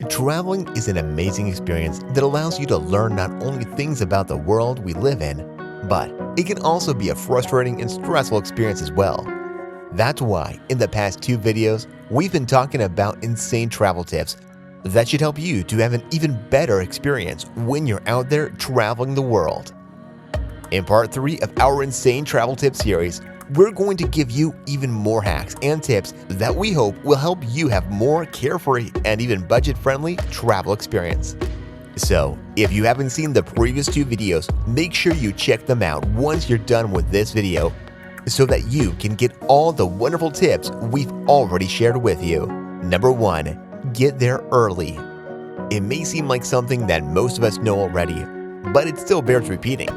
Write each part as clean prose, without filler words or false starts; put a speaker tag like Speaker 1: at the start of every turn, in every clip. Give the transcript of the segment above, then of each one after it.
Speaker 1: Traveling is an amazing experience that allows you to learn not only things about the world we live in, but it can also be a frustrating and stressful experience as well. That's why, in the past two videos, we've been talking about insane travel tips that should help you to have an even better experience when you're out there traveling the world. In part 3 of our Insane Travel Tips series, we're going to give you even more hacks and tips that we hope will help you have more carefree and even budget-friendly travel experience. So, if you haven't seen the previous two videos, make sure you check them out once you're done with this video so that you can get all the wonderful tips we've already shared with you. Number 1. Get there early. It may seem like something that most of us know already, but it still bears repeating.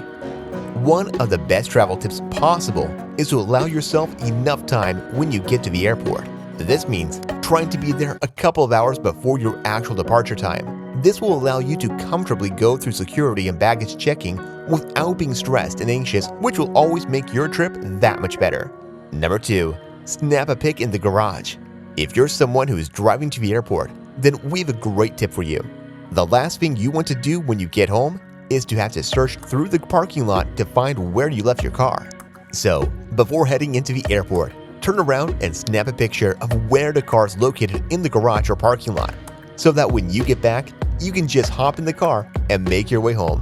Speaker 1: One of the best travel tips possible is to allow yourself enough time when you get to the airport. This means trying to be there a couple of hours before your actual departure time. This will allow you to comfortably go through security and baggage checking without being stressed and anxious, which will always make your trip that much better. Number 2. Snap a pic in the garage. If you're someone who is driving to the airport, then we have a great tip for you. The last thing you want to do when you get home is to have to search through the parking lot to find where you left your car. So, before heading into the airport, turn around and snap a picture of where the car is located in the garage or parking lot, so that when you get back, you can just hop in the car and make your way home.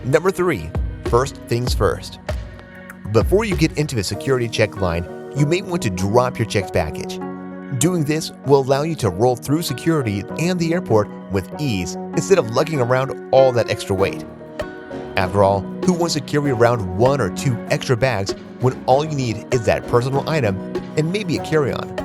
Speaker 1: Number 3. First things first. Before you get into a security check line, you may want to drop your checked baggage. Doing this will allow you to roll through security and the airport with ease instead of lugging around all that extra weight. After all, who wants to carry around 1 or 2 extra bags when all you need is that personal item and maybe a carry-on?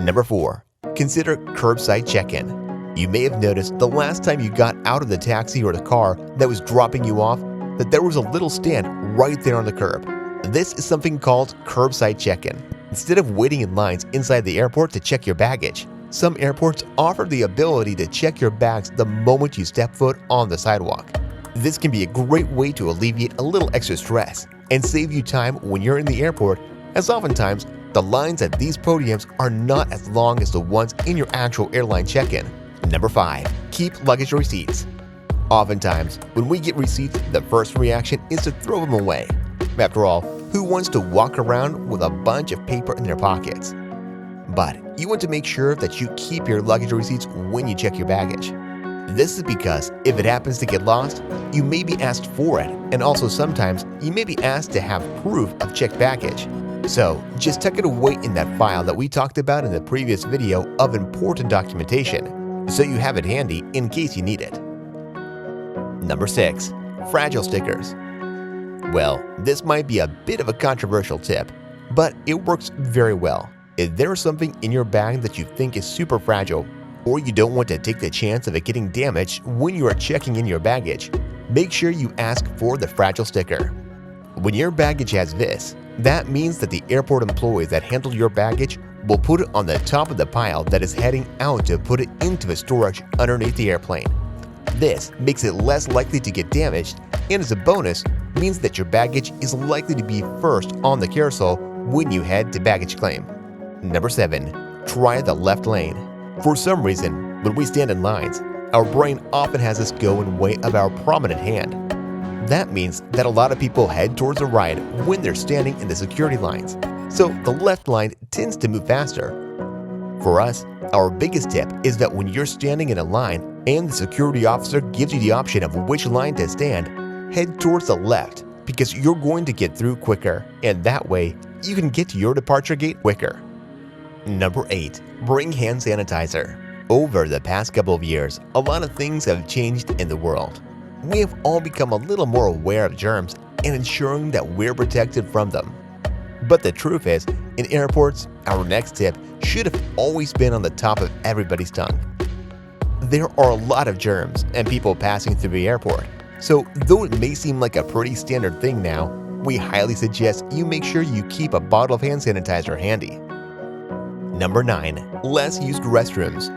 Speaker 1: Number 4. Consider curbside check-in. You may have noticed the last time you got out of the taxi or the car that was dropping you off that there was a little stand right there on the curb. This is something called curbside check-in. Instead of waiting in lines inside the airport to check your baggage, some airports offer the ability to check your bags the moment you step foot on the sidewalk. This can be a great way to alleviate a little extra stress and save you time when you're in the airport, as oftentimes the lines at these podiums are not as long as the ones in your actual airline check-in. Number 5. Keep luggage receipts. Oftentimes, when we get receipts, the first reaction is to throw them away. After all, who wants to walk around with a bunch of paper in their pockets? But you want to make sure that you keep your luggage receipts when you check your baggage. This is because if it happens to get lost, you may be asked for it, and also sometimes you may be asked to have proof of checked baggage. So just tuck it away in that file that we talked about in the previous video of important documentation, so you have it handy in case you need it. Number 6. Fragile stickers. Well, this might be a bit of a controversial tip, but it works very well. If there's something in your bag that you think is super fragile, or you don't want to take the chance of it getting damaged when you are checking in your baggage, make sure you ask for the fragile sticker. When your baggage has this, that means that the airport employees that handle your baggage will put it on the top of the pile that is heading out to put it into a storage underneath the airplane. This makes it less likely to get damaged, and as a bonus, means that your baggage is likely to be first on the carousel when you head to baggage claim. Number 7. Try the left lane. For some reason, when we stand in lines, our brain often has us go in way of our prominent hand. That means that a lot of people head towards the right when they're standing in the security lines, so the left line tends to move faster. For us, our biggest tip is that when you're standing in a line and the security officer gives you the option of which line to stand, head towards the left because you're going to get through quicker, and that way you can get to your departure gate quicker. Number 8. Bring hand sanitizer. Over the past couple of years, a lot of things have changed in the world. We have all become a little more aware of germs and ensuring that we're protected from them. But the truth is, in airports, our next tip should have always been on the top of everybody's tongue. There are a lot of germs and people passing through the airport, so though it may seem like a pretty standard thing now, we highly suggest you make sure you keep a bottle of hand sanitizer handy. Number 9. Less used restrooms.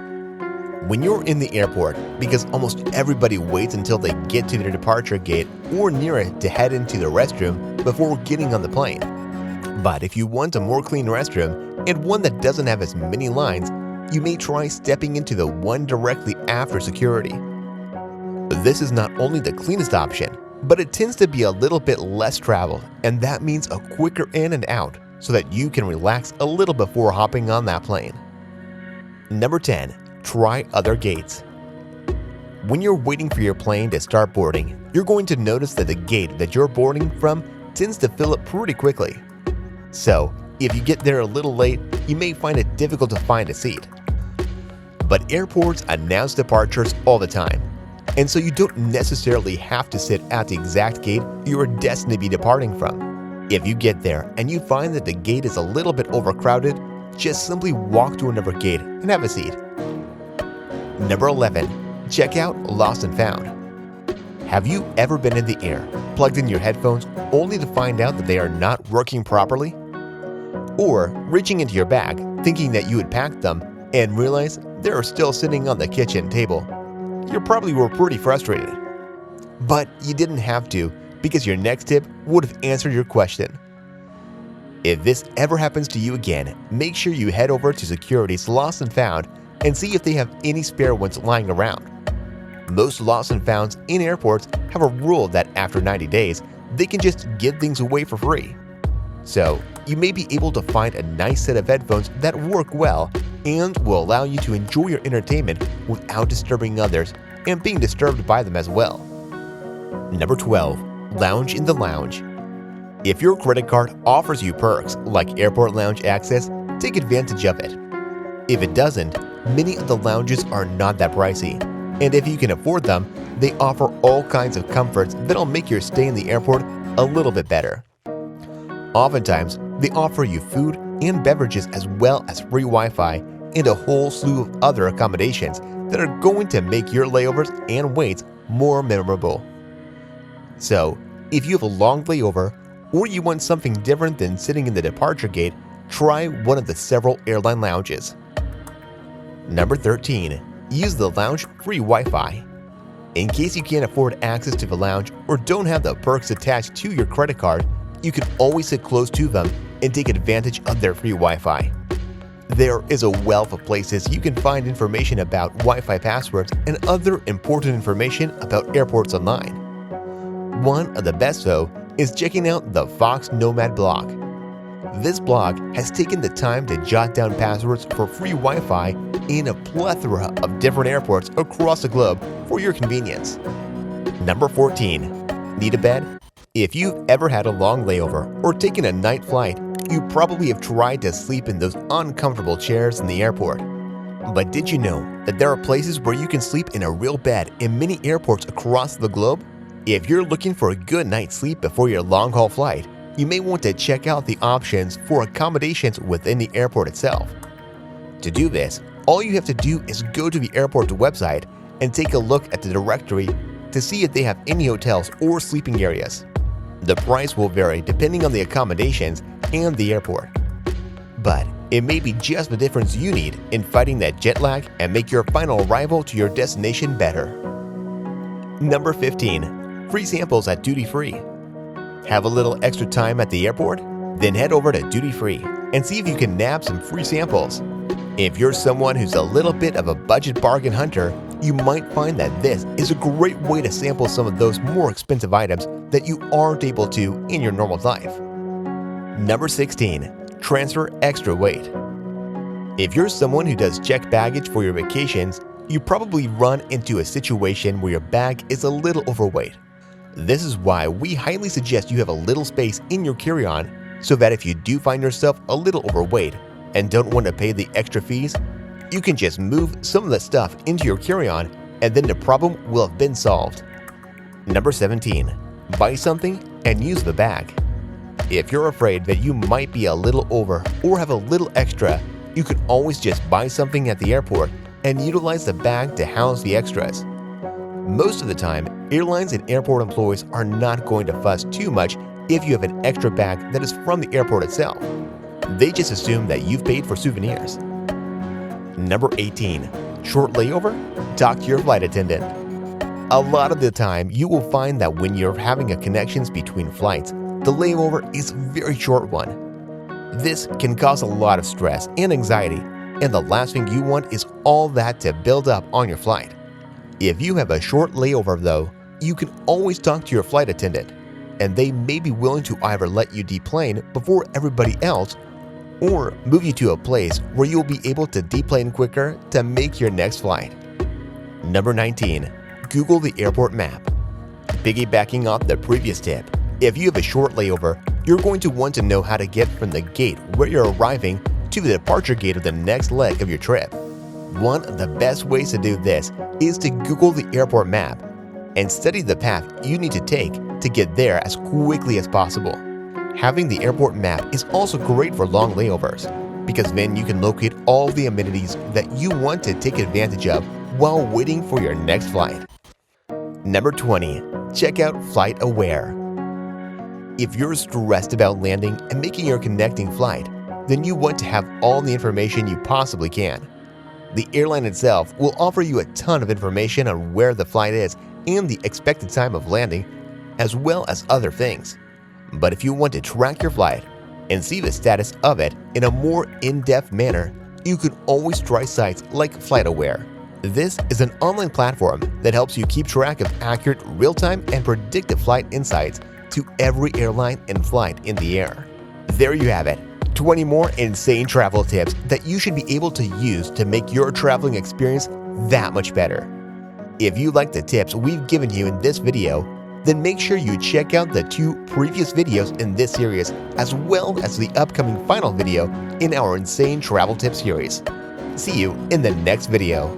Speaker 1: When you're in the airport, because almost everybody waits until they get to their departure gate or near it to head into the restroom before getting on the plane. But if you want a more clean restroom and one that doesn't have as many lines, you may try stepping into the one directly after security. This is not only the cleanest option, but it tends to be a little bit less traveled, and that means a quicker in and out so that you can relax a little before hopping on that plane. Number 10. Try other gates. When you're waiting for your plane to start boarding, you're going to notice that the gate that you're boarding from tends to fill up pretty quickly. So, if you get there a little late, you may find it difficult to find a seat. But airports announce departures all the time, and so you don't necessarily have to sit at the exact gate you are destined to be departing from. If you get there and you find that the gate is a little bit overcrowded, just simply walk to another gate and have a seat. Number 11. Check out Lost and Found. Have you ever been in the air, plugged in your headphones only to find out that they are not working properly? Or reaching into your bag thinking that you had packed them and realize they're still sitting on the kitchen table? You probably were pretty frustrated. But you didn't have to, because your next tip would have answered your question. If this ever happens to you again, make sure you head over to security's Lost and Found and see if they have any spare ones lying around. Most Lost and Founds in airports have a rule that after 90 days, they can just give things away for free. So, you may be able to find a nice set of headphones that work well and will allow you to enjoy your entertainment without disturbing others and being disturbed by them as well. Number 12. Lounge in the lounge. If your credit card offers you perks like airport lounge access, take advantage of it. If it doesn't, many of the lounges are not that pricey, and if you can afford them, they offer all kinds of comforts that'll make your stay in the airport a little bit better. Oftentimes, they offer you food and beverages as well as free Wi-Fi and a whole slew of other accommodations that are going to make your layovers and waits more memorable. So, if you have a long layover or you want something different than sitting in the departure gate, try one of the several airline lounges. Number 13. Use the lounge free Wi-Fi. In case you can't afford access to the lounge or don't have the perks attached to your credit card, you can always sit close to them and take advantage of their free Wi-Fi. There is a wealth of places you can find information about Wi-Fi passwords and other important information about airports online. One of the best, though, is checking out the Fox Nomad blog. This blog has taken the time to jot down passwords for free Wi-Fi in a plethora of different airports across the globe for your convenience. Number 14. Need a bed? If you've ever had a long layover or taken a night flight, you probably have tried to sleep in those uncomfortable chairs in the airport. But did you know that there are places where you can sleep in a real bed in many airports across the globe? If you're looking for a good night's sleep before your long-haul flight, you may want to check out the options for accommodations within the airport itself. To do this, all you have to do is go to the airport's website and take a look at the directory to see if they have any hotels or sleeping areas. The price will vary depending on the accommodations and the airport. But it may be just the difference you need in fighting that jet lag and make your final arrival to your destination better. Number 15. Free samples at duty free. Have a little extra time at the airport? Then head over to duty free and see if you can nab some free samples. If you're someone who's a little bit of a budget bargain hunter, you might find that this is a great way to sample some of those more expensive items that you aren't able to in your normal life. Number 16. Transfer extra weight. If you're someone who does check baggage for your vacations, you probably run into a situation where your bag is a little overweight. This is why we highly suggest you have a little space in your carry-on so that if you do find yourself a little overweight and don't want to pay the extra fees, you can just move some of the stuff into your carry-on and then the problem will have been solved. Number 17. Buy something and use the bag. If you're afraid that you might be a little over or have a little extra, you can always just buy something at the airport and utilize the bag to house the extras. Most of the time, airlines and airport employees are not going to fuss too much if you have an extra bag that is from the airport itself. They just assume that you've paid for souvenirs. Number 18. Short layover? Talk to your flight attendant. A lot of the time, you will find that when you're having a connections between flights, the layover is a very short one. This can cause a lot of stress and anxiety, and the last thing you want is all that to build up on your flight. If you have a short layover though, you can always talk to your flight attendant, and they may be willing to either let you deplane before everybody else or move you to a place where you'll be able to deplane quicker to make your next flight. Number 19. Google the airport map. Piggybacking off the previous tip, if you have a short layover, you're going to want to know how to get from the gate where you're arriving to the departure gate of the next leg of your trip. One of the best ways to do this is to Google the airport map and study the path you need to take to get there as quickly as possible. Having the airport map is also great for long layovers, because then you can locate all the amenities that you want to take advantage of while waiting for your next flight. Number 20. Check out Flight Aware. If you're stressed about landing and making your connecting flight, then you want to have all the information you possibly can. The airline itself will offer you a ton of information on where the flight is and the expected time of landing, as well as other things. But if you want to track your flight and see the status of it in a more in-depth manner, you can always try sites like FlightAware. This is an online platform that helps you keep track of accurate, real-time, and predictive flight insights to every airline and flight in the air. There you have it, 20 more insane travel tips that you should be able to use to make your traveling experience that much better. If you like the tips we've given you in this video, then make sure you check out the 2 previous videos in this series, as well as the upcoming final video in our Insane Travel Tips series. See you in the next video.